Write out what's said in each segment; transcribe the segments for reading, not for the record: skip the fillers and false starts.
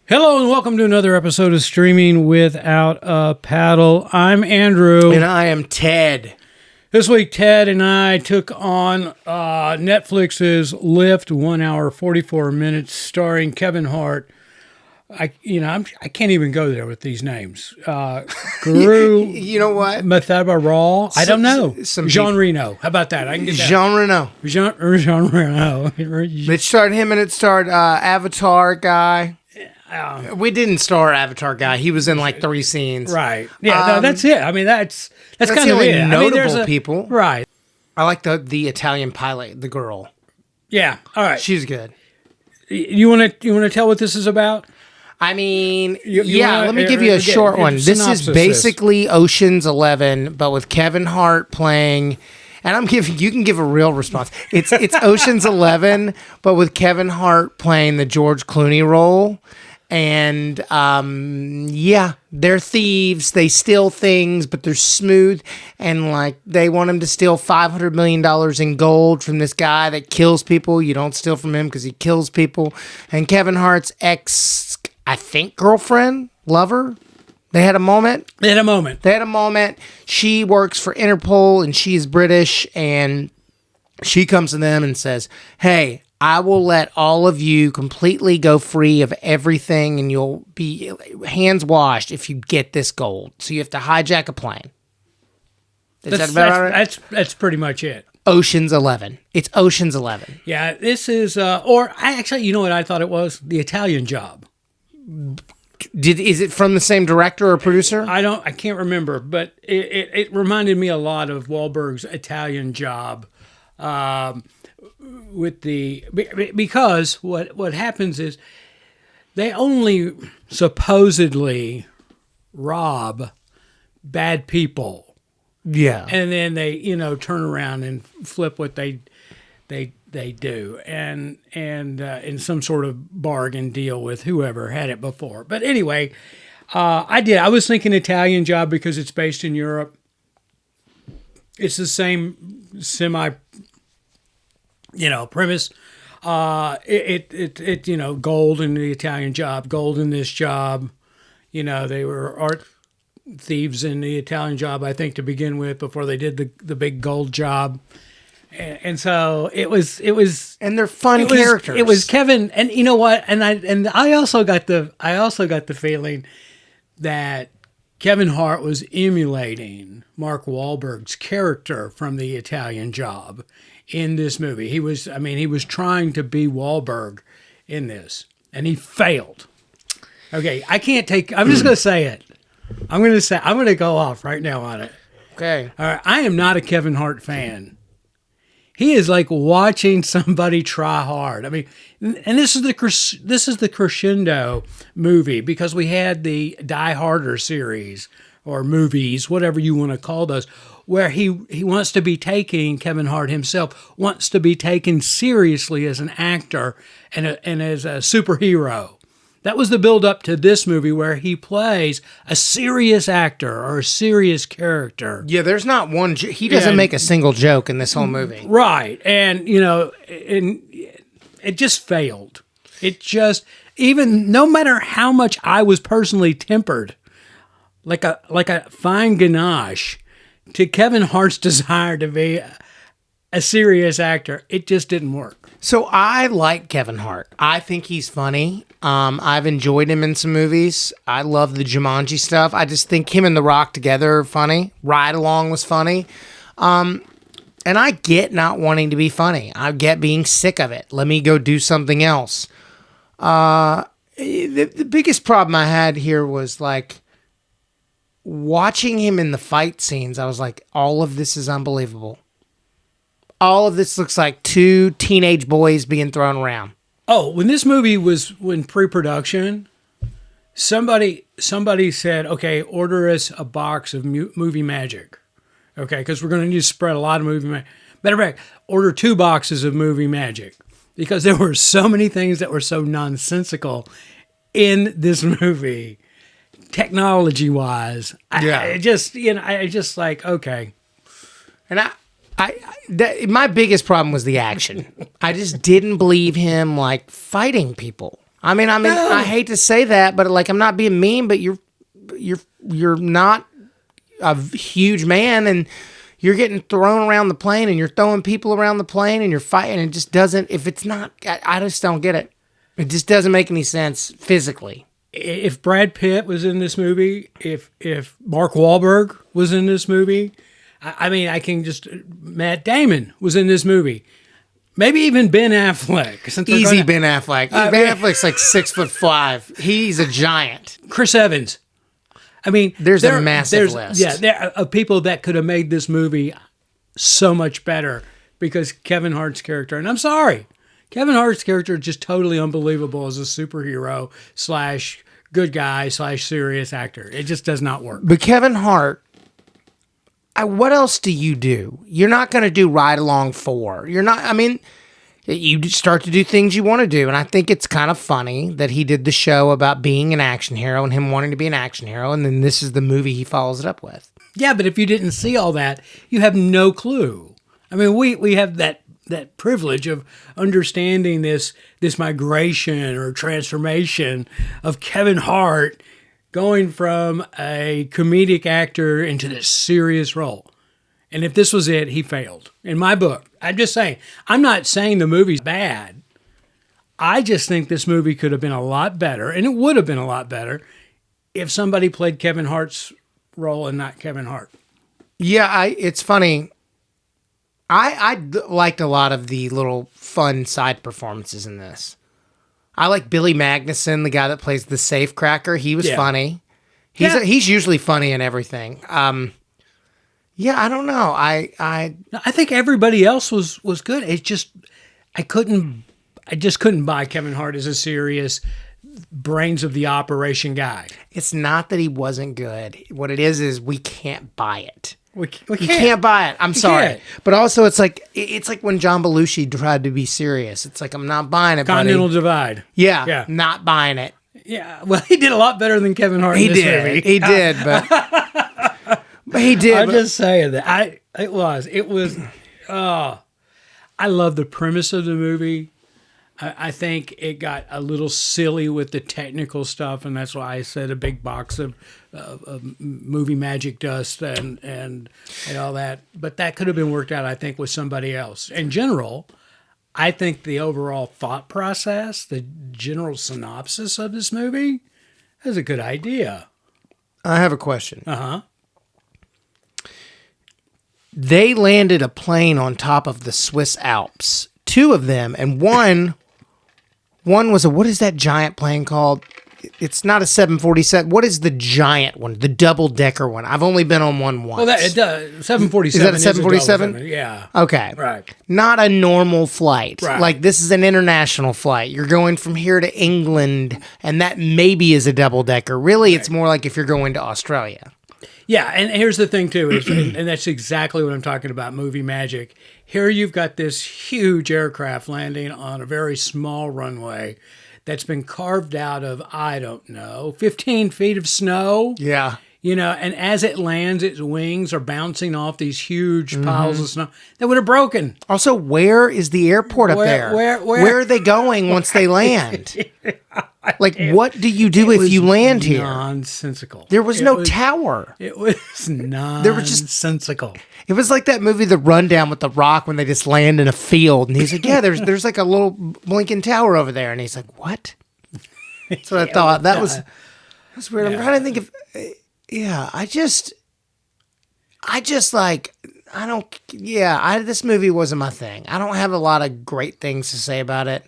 Hello and welcome to another episode of Streaming Without a Paddle. I'm Andrew. And I am Ted. This week, Ted and I took on Netflix's Lift, 1 hour, 44 minutes, starring Kevin Hart. I can't even go there with these names. Guru. You know what? Mbatha-Raw. I don't know. Jean Reno. How about that? I can get that. Jean Reno. Jean Reno. It starred him and it starred Avatar guy. We didn't star Avatar guy. He was in like 3 scenes. Right. Yeah, no, that's it. I mean, that's kind of it. Notable people. Right. I like the Italian pilot, the girl. Yeah. All right. She's good. You want to tell what this is about? I mean, let me give you a short one. This is basically Ocean's 11, but with Kevin Hart playing. And you can give a real response. It's Ocean's 11, but with Kevin Hart playing the George Clooney role. And, they're thieves. They steal things, but they're smooth. And, they want him to steal $500 million in gold from this guy that kills people. You don't steal from him because he kills people. And Kevin Hart's ex, I think, girlfriend, lover, they had a moment. They had a moment. She works for Interpol, and she's British. And she comes to them and says, hey, I will let all of you completely go free of everything, and you'll be hands washed if you get this gold. So you have to hijack a plane. That's pretty much it. Ocean's 11. It's Ocean's 11. Yeah, this is, you know what I thought it was? The Italian Job. Is it from the same director or producer? I can't remember, but it reminded me a lot of Wahlberg's Italian Job. Because what happens is they only supposedly rob bad people. Yeah. And then they, turn around and flip what they do and in some sort of bargain deal with whoever had it before. But anyway, I was thinking Italian Job because it's based in Europe. It's the same premise. Gold in the Italian Job, gold in this job. They were art thieves in the Italian Job, I think, to begin with, before they did the big gold job. And so it was, and they're fun characters. It was Kevin, and you know what? And I also got the feeling that Kevin Hart was emulating Mark Wahlberg's character from the Italian Job in this movie. He was trying to be Wahlberg in this, and he failed. Okay, I'm just going to say it. I'm going to go off right now on it. Okay. All right, I am not a Kevin Hart fan. He is like watching somebody try hard. I mean, and this is the crescendo movie, because we had the Die Harder series or movies, whatever you want to call those, where he wants to be taken, Kevin Hart himself wants to be taken seriously as an actor and as a superhero. That was the build up to this movie, where he plays a serious actor or a serious character. Yeah, there's not one. He doesn't make a single joke in this whole movie. Right. And, and it just failed. It just, even no matter how much I was personally tempered, like a fine ganache to Kevin Hart's desire to be a serious actor, it just didn't work. So I like Kevin Hart. I think he's funny. I've enjoyed him in some movies. I love the Jumanji stuff. I just think him and The Rock together are funny. Ride Along was funny. And I get not wanting to be funny. I get being sick of it. Let me go do something else. The biggest problem I had here was watching him in the fight scenes. I was like, all of this is unbelievable. All of this looks like 2 teenage boys being thrown around. Oh, when this movie was in pre-production, somebody said, okay, order us a box of movie magic. Okay, because we're going to need to spread a lot of movie magic. Matter of fact, order 2 boxes of movie magic, because there were so many things that were so nonsensical in this movie, technology-wise. I just like, okay. And my biggest problem was the action. I just didn't believe him fighting people. I mean, No. I hate to say that, but like, I'm not being mean, but you're not a huge man, and you're getting thrown around the plane, and you're throwing people around the plane, and you're fighting. It just doesn't. If it's not, I just don't get it. It just doesn't make any sense physically. If Brad Pitt was in this movie, if Mark Wahlberg was in this movie, I mean, Matt Damon was in this movie. Maybe even Ben Affleck. Easy Ben Affleck. Ben Affleck's like 6'5". He's a giant. Chris Evans. I mean, there's a massive list. Yeah, there are people that could have made this movie so much better because Kevin Hart's character, and I'm sorry, Kevin Hart's character is just totally unbelievable as a superhero / good guy / serious actor. It just does not work. But Kevin Hart, what else do you do? You're not going to do Ride Along 4. You're not, I mean, you start to do things you want to do. And I think it's kind of funny that he did the show about being an action hero and him wanting to be an action hero. And then this is the movie he follows it up with. Yeah, but if you didn't see all that, you have no clue. I mean, we have that privilege of understanding this migration or transformation of Kevin Hart going from a comedic actor into this serious role. And if this was it, he failed. In my book, I'm just saying, I'm not saying the movie's bad. I just think this movie could have been a lot better, and it would have been a lot better if somebody played Kevin Hart's role and not Kevin Hart. Yeah, it's funny. I liked a lot of the little fun side performances in this. I like Billy Magnussen, the guy that plays the safe cracker. He was funny. He's usually funny in everything. Yeah, I don't know. I think everybody else was good. It's just I just couldn't buy Kevin Hart as a serious brains of the operation guy. It's not that he wasn't good. What it is we can't buy it. We You can't buy it. I'm sorry. Can't. But also it's like when John Belushi tried to be serious. It's like, I'm not buying it, Continental buddy. Divide. Yeah, not buying it. Yeah, well, he did a lot better than Kevin Hart in this movie. He did, but he did. I'm just saying that. It was. I love the premise of the movie. I think it got a little silly with the technical stuff, and that's why I said a big box of movie magic dust and all that. But that could have been worked out, I think, with somebody else. In general, I think the overall thought process, the general synopsis of this movie, is a good idea. I have a question. Uh-huh. They landed a plane on top of the Swiss Alps. 2 of them, and one was what is that giant plane called? It's not a 747. What is the giant one? The double-decker one. I've only been on one once. Well, it does. 747. Is that a 747? Yeah. Okay. Right. Not a normal flight. Right. Like, this is an international flight. You're going from here to England, and that maybe is a double-decker. Really, It's more like if you're going to Australia. Yeah, and here's the thing, too, and that's exactly what I'm talking about, movie magic. Here you've got this huge aircraft landing on a very small runway that's been carved out of, I don't know, 15 feet of snow. Yeah. You know, and as it lands, its wings are bouncing off these huge piles of snow that would have broken. Also, where is the airport up there? Where are they going once they land? Like, what do you do if you land here? Nonsensical. There was no tower. It was nonsensical. It was like that movie, The Rundown, with The Rock, when they just land in a field. And he's like, yeah, there's like a little blinking tower over there. And he's like, what? That's what I thought. That's weird. I'm trying to think of... this movie wasn't my thing. I don't have a lot of great things to say about it.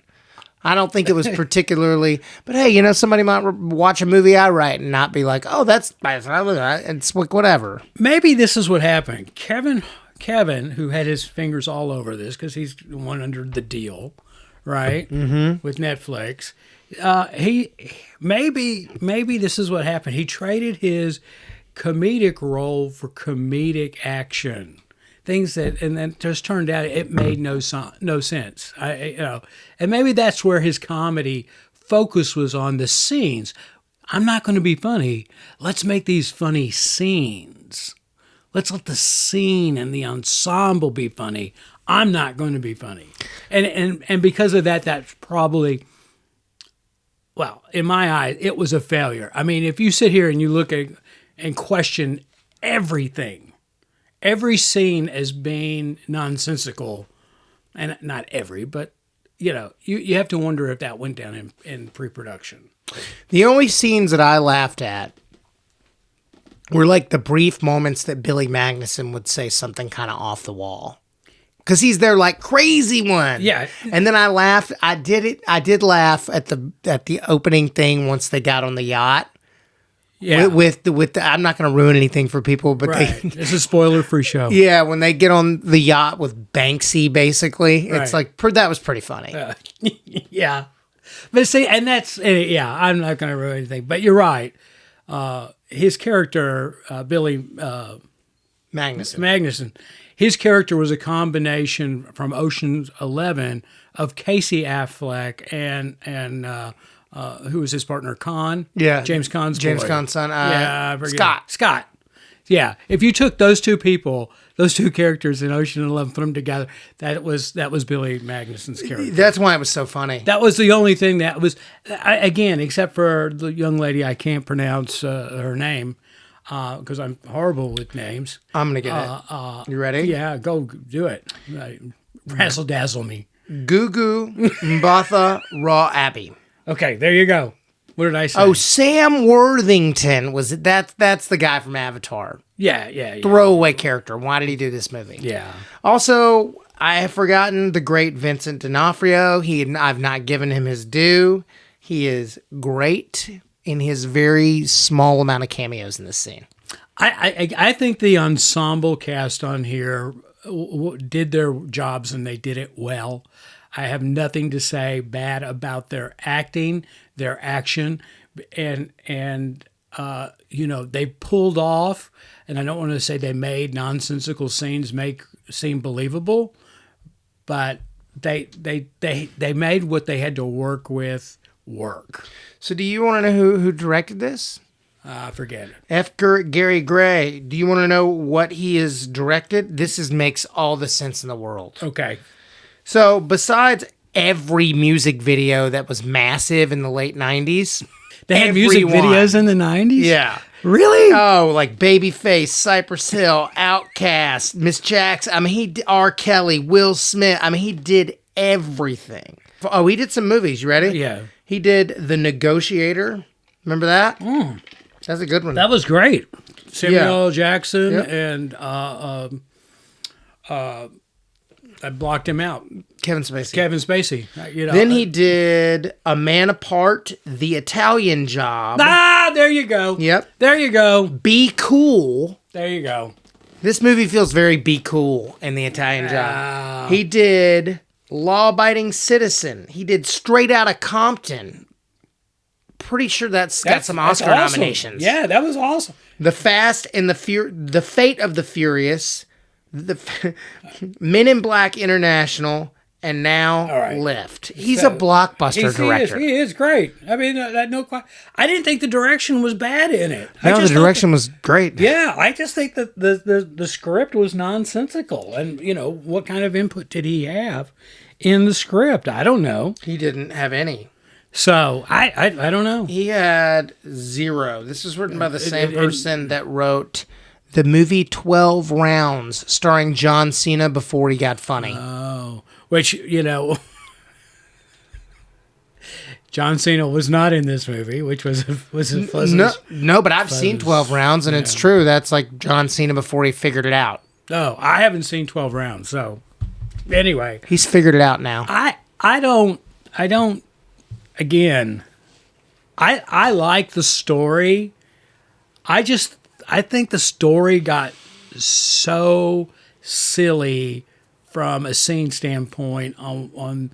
I don't think it was particularly, but hey, somebody might watch a movie I write and not be like, oh, that's, it's like, whatever. Maybe this is what happened. Kevin, who had his fingers all over this because he's the one under the deal, right? Mm-hmm. With Netflix. Maybe this is what happened. He traded his comedic role for comedic action. Things that, and then just turned out it made no sense. And maybe that's where his comedy focus was on the scenes. I'm not going to be funny. Let's make these funny scenes. Let's let the scene and the ensemble be funny. I'm not going to be funny. And because of that, that's probably well, in my eyes, it was a failure. I mean, if you sit here and you look at and question everything, every scene as being nonsensical, and not every, but you have to wonder if that went down in pre-production. The only scenes that I laughed at were like the brief moments that Billy Magnussen would say something kind of off the wall. Because he's their like crazy one. Yeah. And then I laughed. I did laugh at the opening thing once they got on the yacht. Yeah. With the I'm not going to ruin anything for people, but right. It's a spoiler-free show. Yeah, when they get on the yacht with Banksy, basically, it's like that was pretty funny. Yeah, but see, and that's I'm not going to ruin anything, but you're right. His character, Billy Magnussen, his character was a combination from Ocean's 11 of Casey Affleck and who was his partner, Caan? Yeah. James Caan's son. Scott. Yeah. If you took those two people, those two characters in Ocean 11, put them together, that was Billy Magnussen's character. That's why it was so funny. That was the only thing that was, again, except for the young lady, I can't pronounce her name because I'm horrible with names. I'm going to get it. You ready? Yeah, go do it. Razzle dazzle me. Gugu Mbatha-Raw Abbey. Okay, there you go. What did I say? Oh, Sam Worthington was it? That's the guy from Avatar. Yeah. Throwaway character. Why did he do this movie? Yeah. Also, I have forgotten the great Vincent D'Onofrio. I've not given him his due. He is great in his very small amount of cameos in this scene. I think the ensemble cast on here did their jobs and they did it well. I have nothing to say bad about their acting, their action, and they pulled off. And I don't want to say they made nonsensical scenes seem believable, but they made what they had to work with work. So, do you want to know who directed this? Forget it. F. Gary Gray. Do you want to know what he has directed? This makes all the sense in the world. Okay. So, besides every music video that was massive in the late 90s. They had music videos in the 90s? Yeah. Really? Oh, like Babyface, Cypress Hill, Outkast, Miss Jackson. I mean, R. Kelly, Will Smith. I mean, he did everything. Oh, he did some movies. You ready? Yeah. He did The Negotiator. Remember that? That's a good one. That was great. Samuel L. Jackson and I blocked him out. Kevin Spacey. Then he did A Man Apart, The Italian Job. There you go. Yep. There you go. Be Cool. There you go. This movie feels very Be Cool in The Italian Job. He did Law Abiding Citizen. He did Straight Outta Compton. Pretty sure that's got some Oscar nominations. Yeah, that was awesome. The Fast and the Fate of the Furious. Men in Black International, and now Lift. He's a blockbuster director. He is great. I mean, I didn't think the direction was bad in it. No, the direction was great. Yeah, I just think that the script was nonsensical. And, what kind of input did he have in the script? I don't know. He didn't have any. So, I don't know. He had zero. This was written by the same person that wrote the movie 12 Rounds, starring John Cena before he got funny. Oh, which, John Cena was not in this movie, which was a pleasant. No, but I've seen 12 Rounds, and it's true. That's like John Cena before he figured it out. Oh, I haven't seen 12 Rounds, so anyway. He's figured it out now. I don't, again, I like the story. I think the story got so silly from a scene standpoint on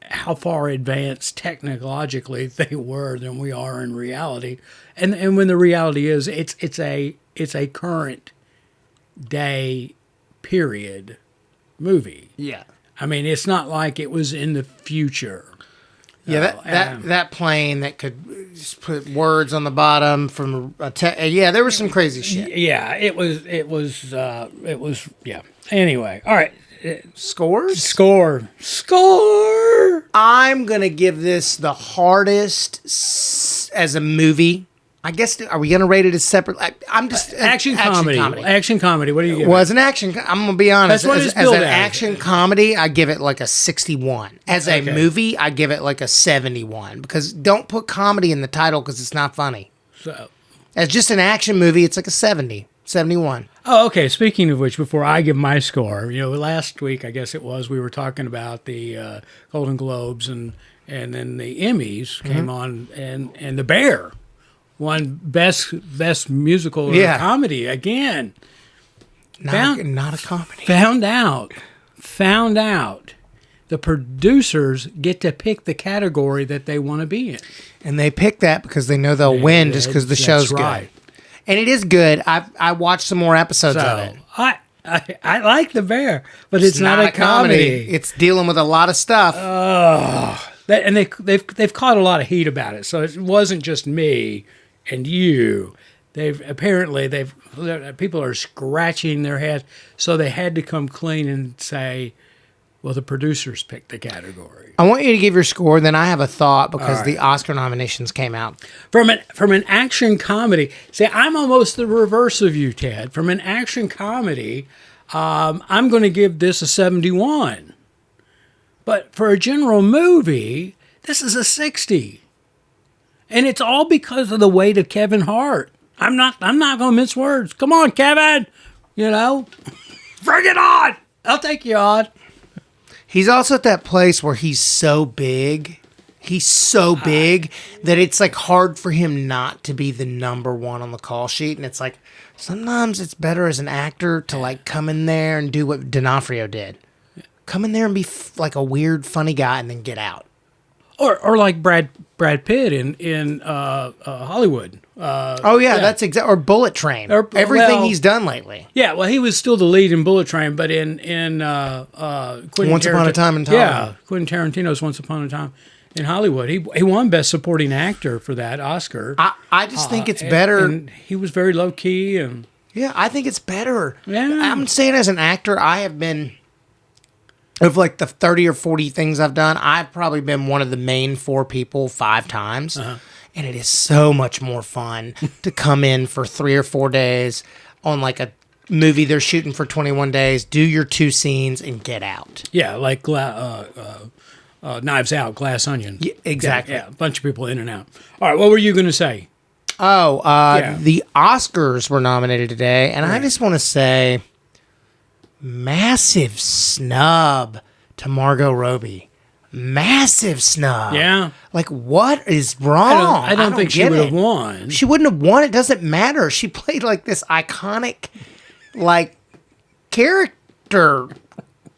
how far advanced technologically they were than we are in reality, and when the reality is it's a current day period movie. Yeah, I mean it's not like it was in the future. Yeah, that plane that could just put words on the bottom from there was some crazy shit. Yeah, it was yeah. Anyway, all right. Scores? Score. I'm going to give this the hardest as a movie. I guess, are we going to rate it as separate? I'm just... Action comedy. Action comedy. What do you give it? As an action... I'm going to be honest. As an action comedy, I give it like a 61. As a movie, I give it like a 71. Because don't put comedy in the title because it's not funny. So, as just an action movie, it's like a 70. 71. Oh, okay. Speaking of which, before I give my score, last week, I guess it was, we were talking about the Golden Globes and then the Emmys came on and The Bear won best musical or comedy again. Not a comedy. Found out the producers get to pick the category that they want to be in. And they pick that because they know they'll win just because the show's good. And it is good. I watched some more episodes of it. I like The Bear, but it's not a comedy. It's dealing with a lot of stuff. And they've caught a lot of heat about it. So it wasn't just me and you. People are scratching their heads. So they had to come clean and say, well, the producers picked the category. I want you to give your score. Then I have a thought because the Oscar nominations came out. From an action comedy. See, I'm almost the reverse of you, Ted. From an action comedy, I'm going to give this a 71. But for a general movie, this is a 60. And it's all because of the weight of Kevin Hart. I'm not going to mince words. Come on, Kevin. Bring it on. I'll take you on. He's also at that place where he's so big. He's so big that it's like hard for him not to be the number one on the call sheet. And it's like, sometimes it's better as an actor to like come in there and do what D'Onofrio did. Come in there and be like a weird, funny guy and then get out. Or like Brad Pitt in Hollywood. That's exactly. Or Bullet Train. Everything he's done lately. Yeah, well, he was still the lead in Bullet Train, but in Quentin Once Upon a Time in Hollywood. Yeah, Quentin Tarantino's Once Upon a Time in Hollywood. He won Best Supporting Actor for that Oscar. I just think it's better. And he was very low key and. Yeah, I think it's better. Yeah. I'm saying as an actor, I have been. Of like the 30 or 40 things I've done, I've probably been one of the main 4 people 5 times. And it is so much more fun to come in for 3 or 4 days on like a movie they're shooting for 21 days, do your 2 scenes, and get out. Yeah, like Knives Out, Glass Onion. Yeah, exactly. Yeah, a bunch of people in and out. All right, what were you going to say? The Oscars were nominated today, and I just want to say... massive snub to Margot Robbie. Massive snub. Yeah. Like, what is wrong? I don't think she would have won. She wouldn't have won. It doesn't matter. She played like this iconic, like, character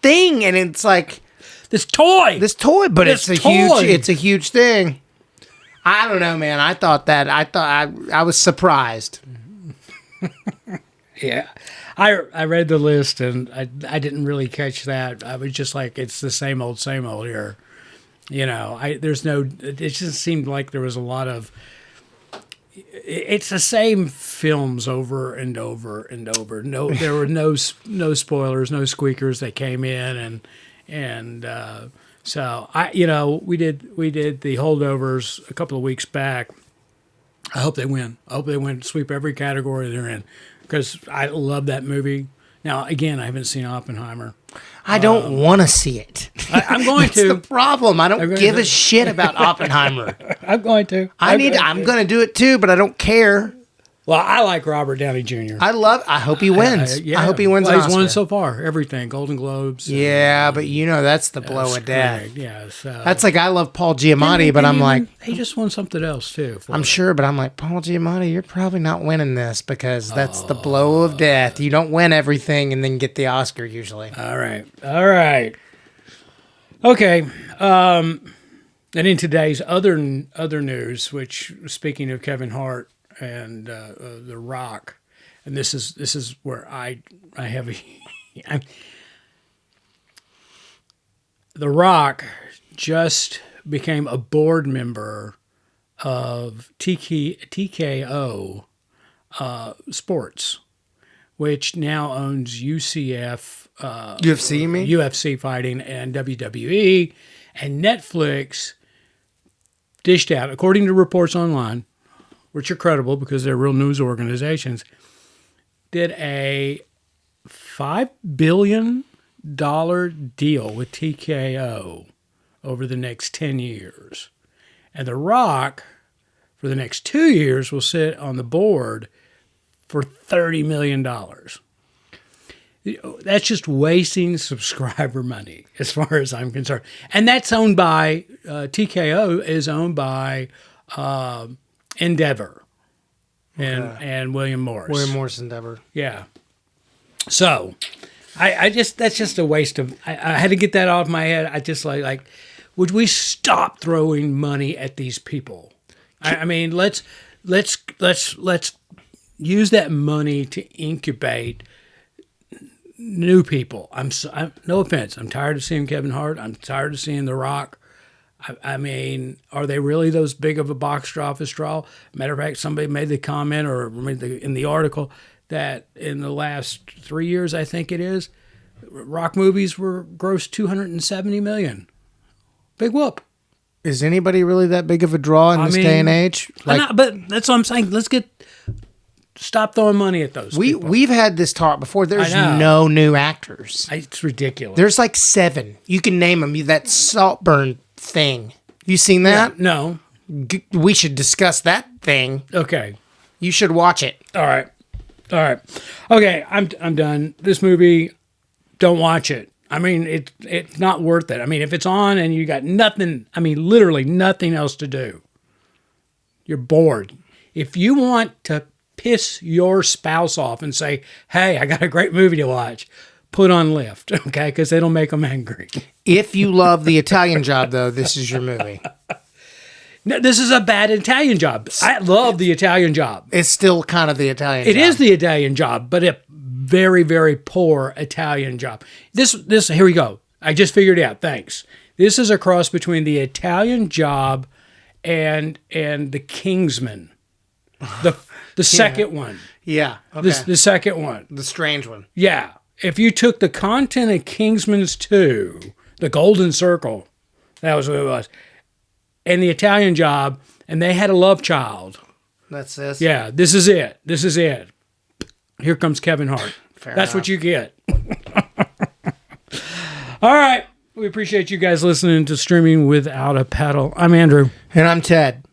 thing, and it's like this toy. But it's a huge thing. I don't know, man. I was surprised. Yeah. I read the list and I didn't really catch that. I was just like, it's the same old here. It just seemed like there was a lot of, it's the same films over and over and over. No, there were no spoilers, no squeakers that came in and so we did the Holdovers a couple of weeks back. I hope they win. I hope they win, sweep every category they're in. Because I love that movie. Now, again, I haven't seen Oppenheimer. I don't want to see it. I'm going to. That's the problem. I don't give a shit about Oppenheimer. I'm going to. I'm going to do it too, but I don't care. Well, I like Robert Downey Jr. I hope he wins. I hope he wins an Oscar. He's won so far. Everything. Golden Globes. Yeah, but that's the blow of death. Yeah, so. That's like, I love Paul Giamatti, but I'm like... He just won something else, too. I'm sure, but I'm like, Paul Giamatti, you're probably not winning this because that's the blow of death. You don't win everything and then get the Oscar, usually. All right. Okay. And in today's other news, which, speaking of Kevin Hart, and The Rock, and this is where I have The Rock just became a board member of TKO Sports, which now owns UCF, UFC, you mean? UFC fighting and WWE, And Netflix dished out, according to reports online, which are credible because they're real news organizations, did a $5 billion deal with TKO over the next 10 years. And The Rock, for the next 2 years, will sit on the board for $30 million. That's just wasting subscriber money as far as I'm concerned. And that's owned by, TKO is owned by Endeavor and William Morris. William Morris Endeavor. Yeah. So, that's just a waste of, I had to get that off my head. I just like, would we stop throwing money at these people? I mean, let's use that money to incubate new people. I'm no offense. I'm tired of seeing Kevin Hart. I'm tired of seeing The Rock. I mean, are they really those big of a box office draw? Matter of fact, somebody made the comment in the article that in the last 3 years, I think it is, Rock movies were grossed $270 million. Big whoop. Is anybody really that big of a draw in this day and age? But that's what I'm saying. Stop throwing money at those people. We've had this talk before. There's no new actors. It's ridiculous. There's like 7. You can name them. That Saltburn thing. You seen that? Yeah, no. We should discuss that thing. Okay. You should watch it. All right. Okay, I'm done. This movie, don't watch it. I mean, it's not worth it. I mean, if it's on and you got nothing, I mean, literally nothing else to do, you're bored. If you want to piss your spouse off and say, hey, I got a great movie to watch, put on Lyft, okay? Because it'll make them angry. If you love The Italian Job, though, this is your movie. No, this is a bad Italian Job. I love The Italian Job. It's still kind of The Italian Job. It is The Italian Job, but a very, very poor Italian Job. This here we go. I just figured it out. Thanks. This is a cross between The Italian Job and the Kingsman. The second one. Yeah. Okay. The second one. The strange one. Yeah. If you took the content of Kingsman's 2, The Golden Circle, that was what it was, and The Italian Job, and they had a love child. That's this? Yeah, this is it. This is it. Here comes Kevin Hart. That's what you get. All right. We appreciate you guys listening to Streaming Without a Paddle. I'm Andrew. And I'm Ted.